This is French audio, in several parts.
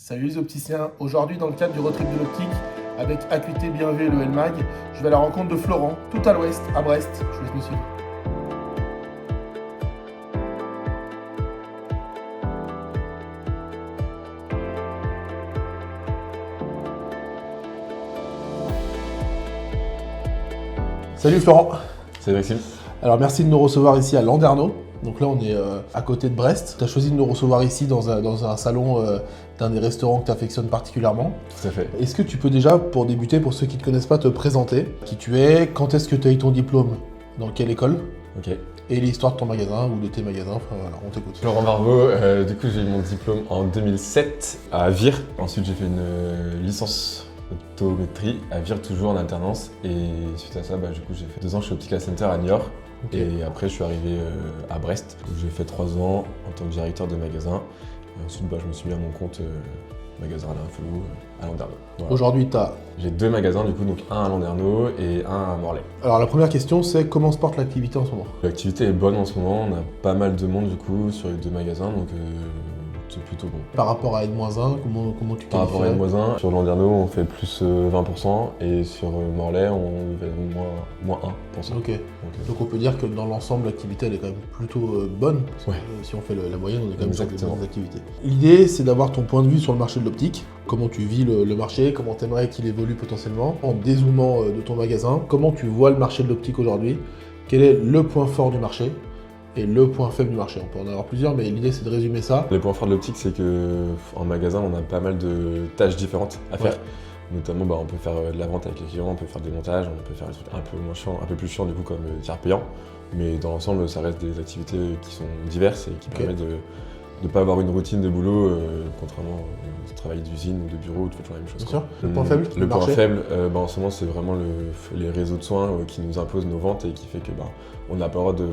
Salut les opticiens, aujourd'hui dans le cadre du road trip de l'optique avec Acuité Bienvenue et le LMAG, je vais à la rencontre de Florent, tout à l'ouest, à Brest. Je vous laisse me suivre. Salut Florent. Salut Maxime. Alors merci de nous recevoir ici à Landerneau. Donc là on est à côté de Brest. Tu as choisi de nous recevoir ici dans un salon d'un des restaurants que tu affectionnes particulièrement. Tout à fait. Est-ce que tu peux déjà, pour débuter, pour ceux qui ne te connaissent pas, te présenter qui tu es, quand est-ce que tu as eu ton diplôme, dans quelle école, Ok. et l'histoire de ton magasin ou de tes magasins, enfin voilà, on t'écoute. Florent Barbeau, du coup j'ai eu mon diplôme en 2007 à Vire. Ensuite j'ai fait une licence d'optométrie à Vire, toujours en alternance. Et suite à ça, du coup j'ai fait 2 ans chez Optical Center à Niort. Okay. Et après je suis arrivé à Brest, où j'ai fait 3 ans en tant que directeur de magasin. Et ensuite je me suis mis à mon compte magasin à l'Infolou à Landerneau. Voilà. Aujourd'hui, tu as... J'ai 2 magasins du coup, donc un à Landerneau et un à Morlaix. Alors la première question, c'est comment se porte l'activité en ce moment? L'activité est bonne en ce moment, on a pas mal de monde du coup sur les 2 magasins, donc c'est plutôt bon. Par rapport à N-1, comment tu Par rapport à N-1, sur Landerneau on fait plus 20% et sur Morlaix on fait moins 1%. Ok. Donc on peut dire que dans l'ensemble l'activité elle est quand même plutôt bonne, parce que, Ouais. Si on fait la moyenne on est quand même sur des Exactement. bonnes activités. L'idée c'est d'avoir ton point de vue sur le marché de l'optique, comment tu vis le marché, comment tu aimerais qu'il évolue potentiellement, en dézoomant de ton magasin, comment tu vois le marché de l'optique aujourd'hui, quel est le point fort du marché et le point faible du marché. On peut en avoir plusieurs, mais l'idée c'est de résumer ça. Le point fort de l'optique, c'est qu'en magasin, on a pas mal de tâches différentes à faire. Ouais. Notamment, on peut faire de la vente avec les clients, on peut faire des montages, on peut faire des trucs un peu moins chiants, un peu plus chiants du coup comme tiers payant. Mais dans l'ensemble, ça reste des activités qui sont diverses et qui permettent de ne pas avoir une routine de boulot, contrairement au travail d'usine ou de bureau où tu fais toujours la même chose. Bien sûr. Le point faible du Le point marché. faible, en ce moment, c'est vraiment les réseaux de soins qui nous imposent nos ventes et qui fait que on n'a pas le droit de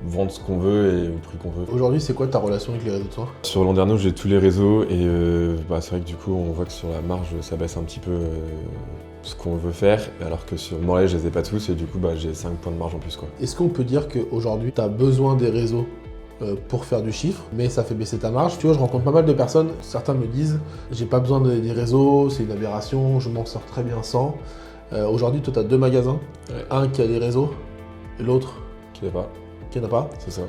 vendre ce qu'on veut et au prix qu'on veut. Aujourd'hui, c'est quoi ta relation avec les réseaux de soins? Sur Landerneau, j'ai tous les réseaux et c'est vrai que du coup, on voit que sur la marge, ça baisse un petit peu ce qu'on veut faire, alors que sur Morlaix, je les ai pas tous et du coup, j'ai 5 points de marge en plus, quoi. Est-ce qu'on peut dire qu'aujourd'hui, tu as besoin des réseaux pour faire du chiffre, mais ça fait baisser ta marge? Tu vois, je rencontre pas mal de personnes, certains me disent j'ai pas besoin des réseaux, c'est une aberration, je m'en sors très bien sans. Aujourd'hui, toi, tu as 2 magasins, Ouais. un qui a des réseaux et l'autre Qui l'ai pas, qui n'en a pas. c'est ça.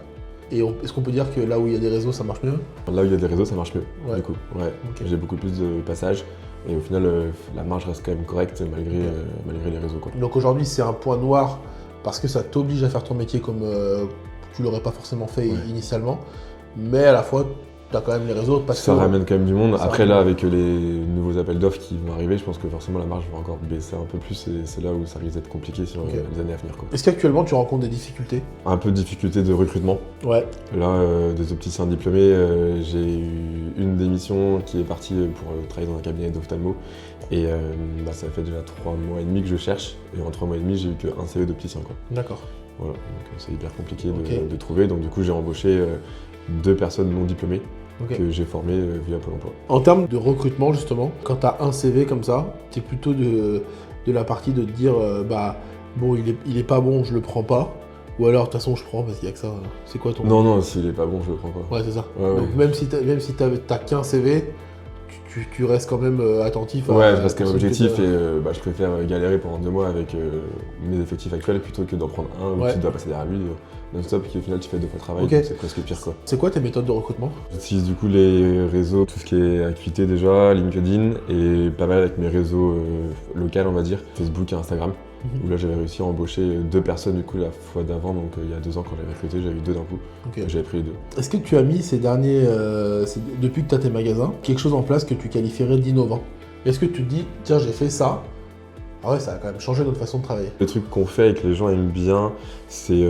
Et est-ce qu'on peut dire que là où il y a des réseaux, ça marche mieux? Là où il y a des réseaux, ça marche mieux, Ouais. du coup. Ouais. Ok. J'ai beaucoup plus de passages et au final, la marge reste quand même correcte malgré les réseaux, quoi. Donc aujourd'hui, c'est un point noir parce que ça t'oblige à faire ton métier comme tu l'aurais pas forcément fait initialement, mais à la fois, tu as quand même les réseaux parce Ça que... ramène quand même du monde. Ça Après, ramène. là, avec les nouveaux appels d'offres qui vont arriver, je pense que forcément la marge va encore baisser un peu plus et c'est là où ça risque d'être compliqué sur Ok. les années à venir, quoi. Est-ce qu'actuellement, tu rencontres des difficultés? Un peu de difficulté de recrutement. Ouais. Là, des opticiens diplômés, j'ai eu une démission qui est partie pour travailler dans un cabinet d'ophtalmo. Et ça fait déjà 3 mois et demi que je cherche. Et en 3 mois et demi, j'ai eu qu'un CV d'opticien, quoi. D'accord. Voilà, donc c'est hyper compliqué Ok. de trouver. Donc du coup, j'ai embauché 2 personnes non diplômées Ok. que j'ai formées via Pôle emploi. En termes de recrutement, justement, quand tu as un CV comme ça, tu es plutôt de la partie de te dire bon, il est pas bon, je le prends pas. Ou alors, de toute façon, je prends parce qu'il y a que ça. C'est quoi ton... Non, s'il est pas bon, je le prends pas. Ouais, c'est ça. Ouais, Donc, ouais. même si t'as qu'un CV, tu restes quand même attentif à... Ouais, je reste quand même à ce que objectif t'as- et je préfère galérer pendant 2 mois avec mes effectifs actuels plutôt que d'en prendre un où Ouais. tu dois passer derrière lui non-stop et qu'au final tu fais 2 fois le travail, Ok. donc c'est presque pire, quoi. C'est quoi tes méthodes de recrutement? J'utilise du coup les réseaux, tout ce qui est Acuité déjà, LinkedIn et pas mal avec mes réseaux locaux, on va dire, Facebook et Instagram. Où là j'avais réussi à embaucher 2 personnes du coup la fois d'avant, donc il y a 2 ans quand j'avais recruté, j'avais eu 2 d'un coup. Ok. J'avais pris les 2. Est-ce que tu as mis ces derniers, depuis que tu as tes magasins, quelque chose en place que tu qualifierais d'innovant? Est-ce que tu te dis, tiens, j'ai fait ça, ah ouais, ça a quand même changé notre façon de travailler? Le truc qu'on fait et que les gens aiment bien, c'est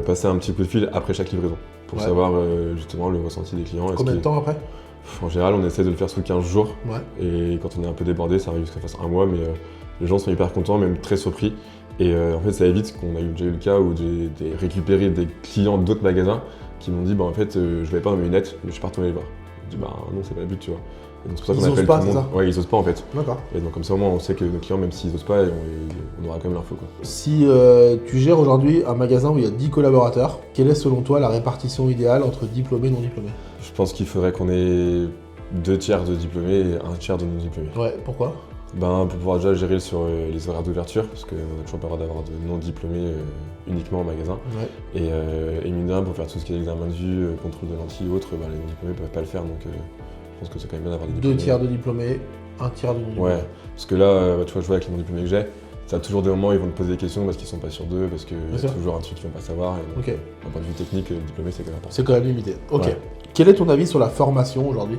passer un petit coup de fil après chaque livraison pour Ouais. savoir justement le ressenti des clients. Est-ce Combien de qu'ils- temps après? En général, on essaie de le faire sous 15 jours Ouais. et quand on est un peu débordé, ça arrive jusqu'à fasse un mois, mais les gens sont hyper contents, même très surpris. Et en fait, ça évite qu'on a déjà eu le cas où j'ai récupéré des clients d'autres magasins qui m'ont dit en fait, je vais pas dans mes lunettes, mais je suis pas retourné les voir. Je dis non, c'est pas le but, tu vois. Et donc c'est pour ça Ils qu'on osent appelle pas, tout le c'est monde. ça? Ouais, ils osent pas en fait. D'accord. Et donc comme ça, au moins, on sait que nos clients, même s'ils osent pas, on aura quand même l'info, quoi. Si tu gères aujourd'hui un magasin où il y a 10 collaborateurs, quelle est selon toi la répartition idéale entre diplômés et non diplômés? Je pense qu'il faudrait qu'on ait 2/3 de diplômés et 1/3 de non-diplômés. Ouais, pourquoi? Pour pouvoir déjà gérer sur les horaires d'ouverture, parce qu'on a toujours pas le droit d'avoir de non-diplômés uniquement au magasin. Ouais. Et mine de rien, pour faire tout ce qui est examen de vue, contrôle de lentilles ou autres, les non-diplômés peuvent pas le faire, donc je pense que c'est quand même bien d'avoir des diplômés. 2/3 de diplômés, 1/3 de non-diplômés. Ouais, parce que là, tu vois, je vois avec les non-diplômés que j'ai, t'as toujours des moments où ils vont te poser des questions parce qu'ils sont pas sûrs d'eux, parce qu'il y a toujours un truc qu'ils vont pas savoir. Et donc, d'un point de vue technique, diplômé, c'est quand même important. C'est quand même limité. Ok. Ouais. Quel est ton avis sur la formation aujourd'hui?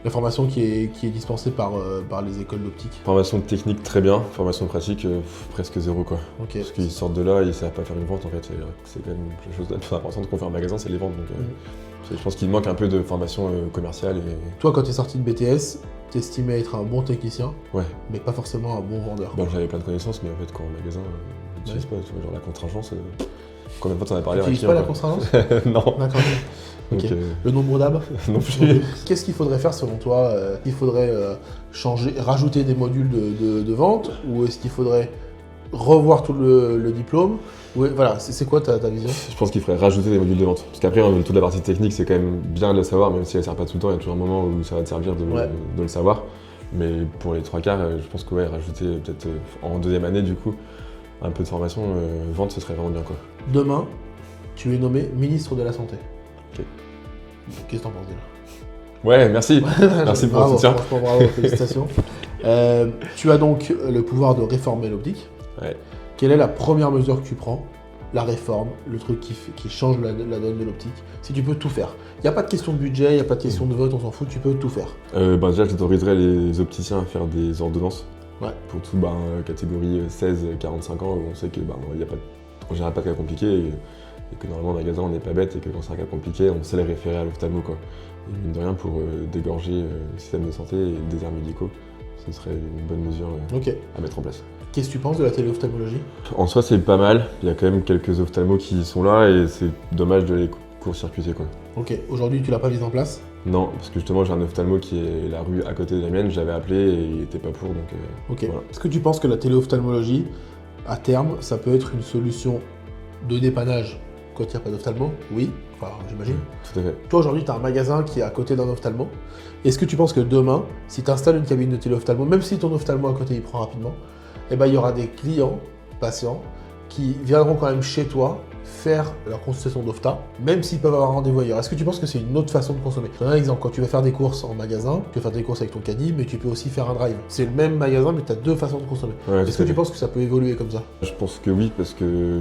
La formation qui est dispensée par les écoles d'optique? Formation technique très bien, formation pratique presque zéro quoi. Okay. Parce qu'ils sortent de là, ils savent pas faire une vente en fait. C'est quand même la chose la plus importante qu'on fait en magasin, c'est les ventes. Donc je pense qu'il manque un peu de formation commerciale. Toi, quand tu es sorti de BTS, t'estimais être un bon technicien, ouais, mais pas forcément un bon vendeur. J'avais plein de connaissances, mais en fait quand en magasin, j'utilise pas, tu vois, genre la contingence. Combien de fois t'en as parlé? Tu n'utilises pas la contingence? Non. D'accord. Okay. Le nombre d'âmes? Non plus. Qu'est-ce qu'il faudrait faire selon toi? Il faudrait rajouter des modules de vente, ou est-ce qu'il faudrait revoir tout le diplôme? Voilà, c'est quoi ta vision? Je pense qu'il faudrait rajouter des modules de vente. Parce qu'après, toute la partie technique, c'est quand même bien de le savoir, même si elle ne sert pas tout le temps, il y a toujours un moment où ça va te servir de le savoir. Mais pour les 3/4, je pense que rajouter peut-être en deuxième année, du coup, un peu de formation, vente, ce serait vraiment bien, quoi. Demain, tu es nommé ministre de la Santé. Ok. Qu'est-ce que t'en penses déjà? Ouais, merci. Merci pour le soutien. Franchement, bravo, félicitations. Tu as donc le pouvoir de réformer l'optique. Ouais. Quelle est la première mesure que tu prends? La réforme, le truc qui change la donne de l'optique. Si tu peux tout faire. Il n'y a pas de question de budget, il n'y a pas de question de vote, on s'en fout, tu peux tout faire. Déjà, j'autoriserais les opticiens à faire des ordonnances. Ouais. Pour tout, catégorie 16-45 ans, où on sait que on gère pas de cas compliqués et que normalement, le magasin, on n'est pas bête et que quand c'est un cas compliqué, on sait les référer à l'ophtalmo, quoi. Et mine de rien, pour dégorger le système de santé et les déserts médicaux, ce serait une bonne mesure à mettre en place. Qu'est-ce que tu penses de la téléophtalmologie? En soi, c'est pas mal. Il y a quand même quelques ophtalmos qui sont là et c'est dommage de les court-circuiter, quoi. Ok. Aujourd'hui, tu l'as pas mise en place? Non, parce que justement, j'ai un ophtalmo qui est la rue à côté de la mienne. J'avais appelé et il était pas pour, donc ok. Voilà. Est-ce que tu penses que la téléophtalmologie, à terme, ça peut être une solution de dépannage quand il n'y a pas d'ophtalmo? Oui. Enfin, j'imagine. Tout à fait. Toi, aujourd'hui, tu as un magasin qui est à côté d'un ophtalmo. Est-ce que tu penses que demain, si tu installes une cabine de téléophtalmo, même si ton ophtalmo à côté il prend rapidement, il y aura des clients, patients, qui viendront quand même chez toi faire leur consultation d'ophta, même s'ils peuvent avoir un rendez-vous ailleurs. Est-ce que tu penses que c'est une autre façon de consommer? Je donne un exemple, quand tu vas faire des courses en magasin, tu vas faire des courses avec ton caddie, mais tu peux aussi faire un drive. C'est le même magasin, mais tu as deux façons de consommer. Ouais, est-ce que tu penses que ça peut évoluer comme ça? Je pense que oui, parce que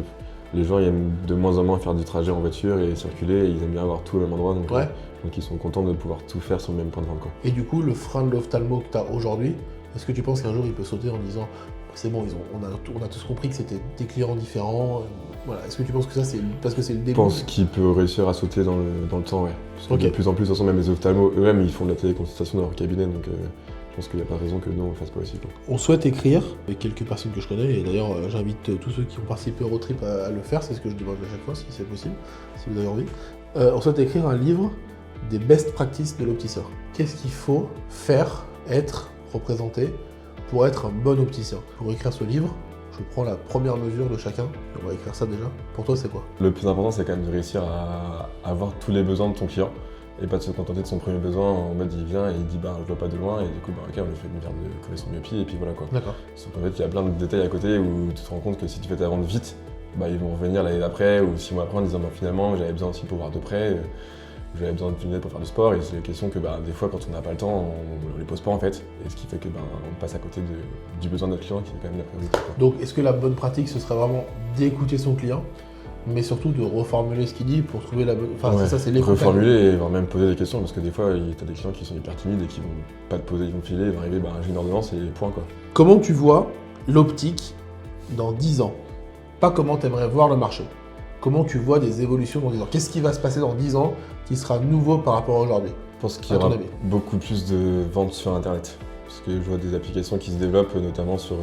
les gens ils aiment de moins en moins faire du trajet en voiture et circuler, et ils aiment bien avoir tout au même endroit, donc ils sont contents de pouvoir tout faire sur le même point de vente, quoi. Et du coup, le frein de l'ophtalmo que tu as aujourd'hui, est-ce que tu penses qu'un jour il peut sauter en disant c'est bon, on a tous compris que c'était des clients différents. Voilà. Est-ce que tu penses que ça, c'est parce que c'est le début? Je pense qu'il peut réussir à sauter dans le temps, ouais. Parce que de plus en plus, de toute façon, même les ophtalmos eux-mêmes, ils font de la téléconsultation dans leur cabinet, donc je pense qu'il n'y a pas de raison que nous, on ne le fasse pas aussi, quoi. On souhaite écrire, avec quelques personnes que je connais, et d'ailleurs, j'invite tous ceux qui ont participé au road trip à le faire, c'est ce que je demande à chaque fois, si c'est possible, si vous avez envie. On souhaite écrire un livre des best practices de l'opticien. Qu'est-ce qu'il faut faire, être, représenter pour être un bon opticien? Pour écrire ce livre, je prends la première mesure de chacun. On va écrire ça déjà. Pour toi, c'est quoi? Le plus important, c'est quand même de réussir à avoir tous les besoins de ton client et pas de se contenter de son premier besoin en mode il vient et il dit je vois pas de loin et du coup ok, on lui fait une carte de correction de myopie et puis voilà, quoi. D'accord. Sauf qu'en fait, il y a plein de détails à côté où tu te rends compte que si tu fais ta vente vite, ils vont revenir l'année d'après ou 6 mois après en disant finalement j'avais besoin aussi pour voir de près. J'avais besoin de lunettes pour faire du sport et c'est des questions que des fois quand on n'a pas le temps, on les pose pas en fait. Et ce qui fait que on passe à côté du besoin de notre client qui est quand même la priorité. Donc est-ce que la bonne pratique ce serait vraiment d'écouter son client, mais surtout de reformuler ce qu'il dit pour trouver la bonne... Enfin ça c'est l'écoute. Reformuler et voire même poser des questions parce que des fois tu as des clients qui sont hyper timides et qui vont pas te poser, ils vont filer, ils vont arriver, j'ai une ordonnance et point, quoi. Comment tu vois l'optique dans 10 ans? Pas comment tu aimerais voir le marché. Comment tu vois des évolutions dans 10 ans? Qu'est-ce qui va se passer dans 10 ans qui sera nouveau par rapport à aujourd'hui? Je pense qu'il y aura beaucoup plus de ventes sur Internet. Parce que je vois des applications qui se développent, notamment sur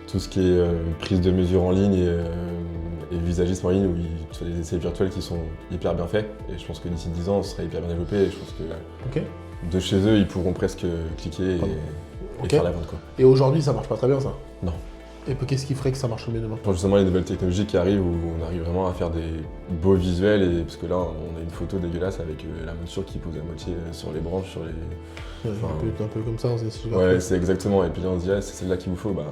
tout ce qui est prise de mesure en ligne et visagisme en ligne, où tu as des essais virtuels qui sont hyper bien faits. Et je pense que d'ici 10 ans, ce sera hyper bien développé. Et je pense que de chez eux, ils pourront presque cliquer et faire la vente, quoi. Et aujourd'hui, ça marche pas très bien, ça? Non. Et puis qu'est-ce qui ferait que ça marche mieux demain? Justement, les nouvelles technologies qui arrivent où on arrive vraiment à faire des beaux visuels, et parce que là, on a une photo dégueulasse avec la monture qui pose à moitié sur les branches, sur les... Ouais, un peu comme ça, on s'est super Ouais, cool. c'est exactement. Et puis là, on se dit, ah, c'est celle-là qu'il vous faut, bah,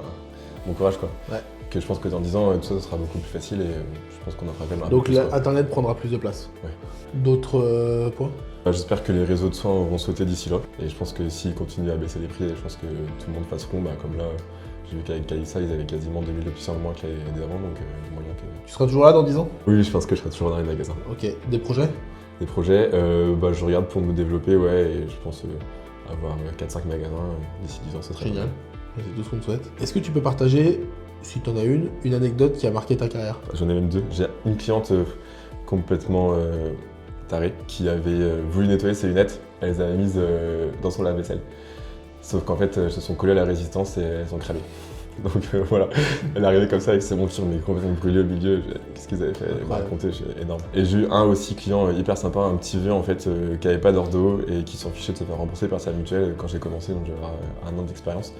bon courage quoi. Ouais. Que je pense que dans 10 ans, tout ça sera beaucoup plus facile, et je pense qu'on en fera quand même un Donc peu plus, quoi. Internet prendra plus de place. Ouais. D'autres points? J'espère que les réseaux de soins vont sauter d'ici là, et je pense que s'ils continuent à baisser les prix, je pense que tout le monde passeront, bah, comme là, j'ai vu qu'avec Calissa, ils avaient quasiment 2000 opticiens de moins que l'année d'avant, donc il y a moyen que... Tu seras toujours là dans 10 ans? Oui, je pense que je serai toujours dans les magasins. Ok. Des projets? Des projets, bah, je regarde pour me développer, ouais, et je pense avoir 4-5 magasins d'ici 10 ans, ce serait Génial. pas mal. C'est tout ce qu'on te souhaite. Est-ce que tu peux partager, si tu en as une anecdote qui a marqué ta carrière? J'en ai même deux. J'ai une cliente complètement tarée qui avait voulu nettoyer ses lunettes. Elle les avait mises dans son lave-vaisselle. Sauf qu'en fait, elles se sont collées à la résistance et elles ont cramé. Donc voilà, elle est arrivée comme ça avec ses montures mais complètement brûlées au milieu. Qu'est-ce qu'ils avaient fait? Elle m'a raconté, c'est énorme. Et j'ai eu un aussi client hyper sympa, un petit vieux en fait, qui avait pas d'ordo et qui s'en fichait de se faire rembourser par sa mutuelle quand j'ai commencé, donc j'avais un an d'expérience.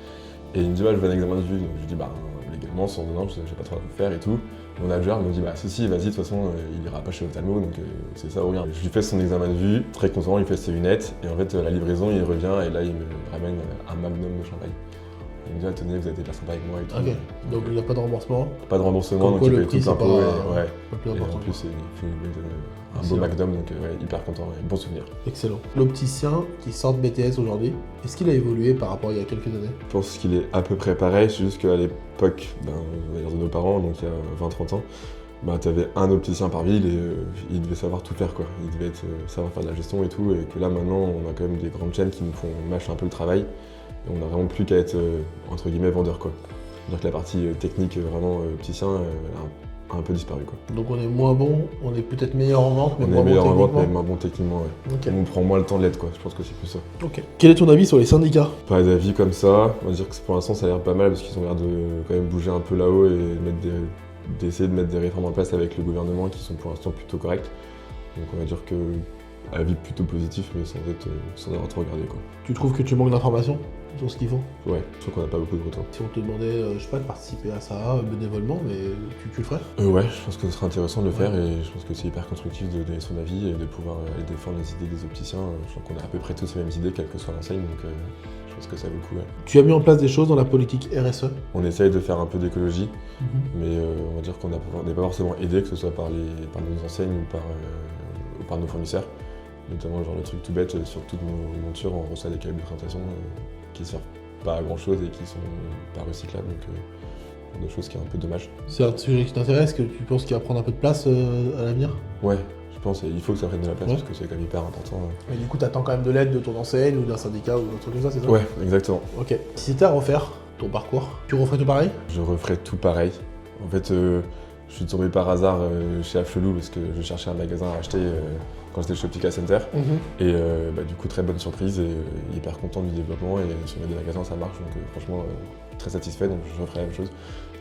Et il me dit, bah, je veux un examen de vue. Donc je lui dis, bah, légalement, sans ordonnance, j'ai pas trop à faire et tout. Mon manager me dit, bah, ceci, vas-y, de toute façon, il ira pas chez l'ophtalmo, donc c'est ça ou rien. Je lui fais son examen de vue, très content, il fait ses lunettes, et en fait, la livraison, il revient, et là, il me ramène un magnum de champagne. Il me dit, ah, tenez, vous avez été hyper sympa avec moi et tout. Ok. Donc il n'y a pas de remboursement. Pas de remboursement, Comme donc quoi, il le paye prix, tout c'est l'impôt, pas- et ouais. Pas le plus Et important. en plus, il fait un beau Excellent. McDom, donc ouais, hyper content, et bon souvenir. Excellent. L'opticien qui sort de BTS aujourd'hui, est-ce qu'il a évolué par rapport à il y a quelques années? Je pense qu'il est à peu près pareil, c'est juste qu'à l'époque, on va dire de nos parents, donc il y a 20-30 ans, bah, tu avais un opticien par ville et il devait savoir tout faire, quoi. Il devait savoir faire de la gestion et tout, et que là maintenant on a quand même des grandes chaînes qui nous font mâcher un peu le travail, et on n'a vraiment plus qu'à être entre guillemets vendeur, quoi. C'est-à-dire que la partie technique, vraiment opticien, elle a un peu disparu, quoi. Donc on est moins bon, on est peut-être meilleur en vente, mais On moins est meilleur bon en vente, mais techniquement. moins bon techniquement, ouais. Ok. On prend moins le temps de l'être, quoi. Je pense que c'est plus ça. Ok. Quel est ton avis sur les syndicats? Pas d'avis comme ça, on va dire que pour l'instant ça a l'air pas mal parce qu'ils ont l'air de quand même bouger un peu là-haut et d'essayer de mettre des réformes en place avec le gouvernement qui sont pour l'instant plutôt correctes. Donc on va dire que avis plutôt positif mais sans avoir trop regardé, quoi. Tu trouves que tu manques d'informations sur ce qu'ils font? Ouais, je trouve qu'on n'a pas beaucoup de retours. Si on te demandait, je sais pas, de participer à ça bénévolement, mais tu le ferais? Ouais, je pense que ce serait intéressant de le faire et je pense que c'est hyper constructif de donner son avis et de pouvoir aller défendre les idées des opticiens. Je pense qu'on a à peu près tous les mêmes idées, quelle que soit l'enseigne, donc je pense que ça vaut le coup, ouais. Tu as mis en place des choses dans la politique RSE? On essaye de faire un peu d'écologie, mais on va dire qu'on n'est pas forcément aidé, que ce soit par nos enseignes ou par nos fournisseurs. Notamment genre le truc tout bête, sur toutes nos montures, on reçoit des câbles de présentation qui servent pas à grand chose et qui sont pas recyclables, donc des choses qui est un peu dommage. C'est un sujet qui t'intéresse, que tu penses qu'il va prendre un peu de place à l'avenir? Ouais, je pense, et il faut que ça prenne de la place Ouais. parce que c'est quand même hyper important. Et du coup, t'attends quand même de l'aide de ton enseigne ou d'un syndicat ou d'un truc comme ça, c'est ça? Ouais, exactement. Ok. Si c'était à refaire ton parcours, tu referais tout pareil? Je referais tout pareil. En fait, je suis tombé par hasard chez Afflelou parce que je cherchais un magasin à acheter quand j'étais chez Optica Center. Et du coup, très bonne surprise et hyper content du développement. Et sur les deux magasins, ça marche. Donc franchement, très satisfait. Donc je referai la même chose.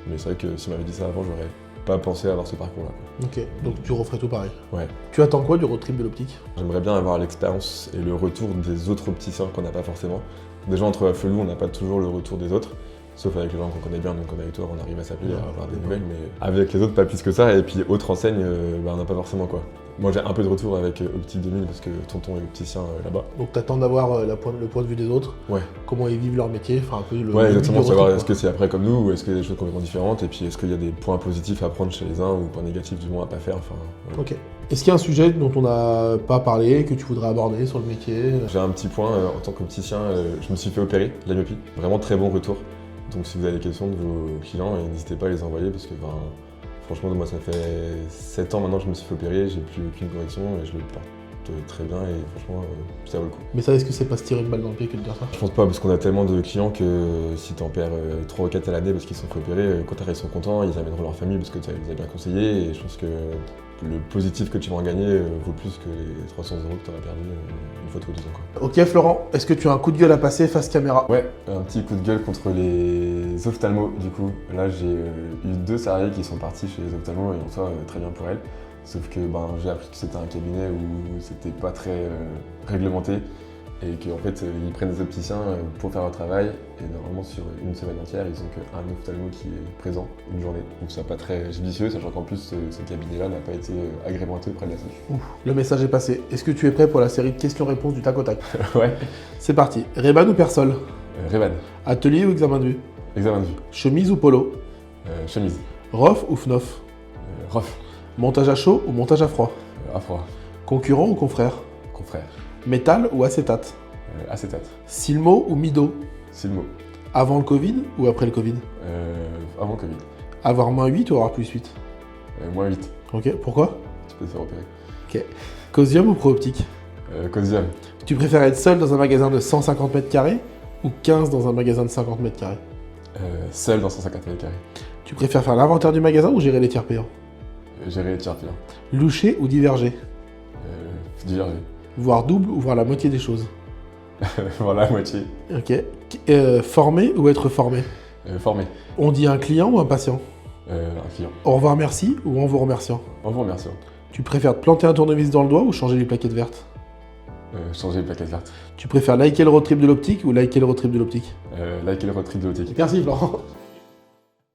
Mais c'est vrai que si on m'avait dit ça avant, j'aurais pas pensé avoir ce parcours-là, quoi. Ok. Donc tu referais tout pareil. Ouais. Tu attends quoi du road trip de l'optique? J'aimerais bien avoir l'expérience et le retour des autres opticiens qu'on n'a pas forcément. Déjà, entre Afflelou, on n'a pas toujours le retour des autres. Sauf avec les gens qu'on connaît bien, donc comme avec toi, on arrive à s'appeler, à avoir des nouvelles, mais avec les autres, pas plus que ça. Et puis, autre enseigne, on n'a pas forcément, quoi. Moi, j'ai un peu de retour avec Optique 2000 parce que tonton est opticien là-bas. Donc t'attends d'avoir le point de vue des autres, Ouais. comment ils vivent leur métier, enfin un peu le Ouais, but exactement, du savoir road est-ce trip, que c'est après comme nous ou est-ce qu'il y a des choses complètement différentes et puis est-ce qu'il y a des points positifs à prendre chez les uns ou points négatifs du moins à pas faire. Enfin, ouais. quoi. Ok. Est-ce qu'il y a un sujet dont on n'a pas parlé, que tu voudrais aborder sur le métier? J'ai un petit point en tant qu'opticien, je me suis fait opérer de la myopie. Vraiment très bon retour. Donc si vous avez des questions de vos clients, n'hésitez pas à les envoyer parce que franchement, moi ça fait 7 ans maintenant que je me suis fait opérer, j'ai plus aucune correction et je le porte très bien et franchement ça vaut le coup. Mais ça, est-ce que c'est pas se tirer une balle dans le pied que de dire ça? Je pense pas parce qu'on a tellement de clients que si t'en perds 3 ou 4 à l'année parce qu'ils sont fait opérer, quand ils sont contents, ils amèneront leur famille parce que tu les as bien conseillés et je pense que le positif que tu vas en gagner vaut plus que les 300 € que tu aurais perdu une fois tous les 2 ans, quoi. Ok Florent, est-ce que tu as un coup de gueule à passer face caméra? Ouais, un petit coup de gueule contre les ophtalmos du coup. Là j'ai eu 2 salariés qui sont partis chez les ophtalmos et en soi très bien pour elles. Sauf que j'ai appris que c'était un cabinet où c'était pas très réglementé et qu'en fait ils prennent des opticiens pour faire leur travail et normalement sur une semaine entière ils ont qu'un ophtalmo qui est présent une journée. Donc c'est pas très judicieux, sachant qu'en plus ce cabinet-là n'a pas été agrémenté auprès de la SACEM. Ouf, le message est passé. Est-ce que tu es prêt pour la série de questions-réponses du tac au tac? Ouais. C'est parti. Ray-Ban ou Persol? Ray-Ban. Atelier ou examen de vue? Examen de vue. Chemise ou polo? Chemise. ROF ou FNOF? ROF. Montage à chaud ou montage à froid? À froid. Concurrent ou confrère? Confrère. Métal ou acétate? Acétate. Silmo ou Mido? Silmo. Avant le Covid ou après le Covid? Avant Covid. Avoir -8 ou avoir +8? -8. Ok, pourquoi? Tu peux te faire opérer. Ok. Cosium ou Pro-Optique? Cosium. Tu préfères être seul dans un magasin de 150 mètres carrés ou 15 dans un magasin de 50 mètres carrés? Seul dans 150 mètres carrés. Tu préfères faire l'inventaire du magasin ou gérer les tiers payants? Gérer les tiers payants. Loucher ou diverger? Diverger. Voir double ou voir la moitié des choses? Voilà, la moitié. Ok. Former ou être formé? Formé. On dit un client ou un patient? Un client. Au revoir merci ou en vous remerciant? En vous remerciant. Tu préfères te planter un tournevis dans le doigt ou changer les plaquettes vertes? Changer les plaquettes vertes. Tu préfères liker le road trip de l'optique ou liker le road trip de l'optique? Liker le road trip de l'optique. Merci Florent.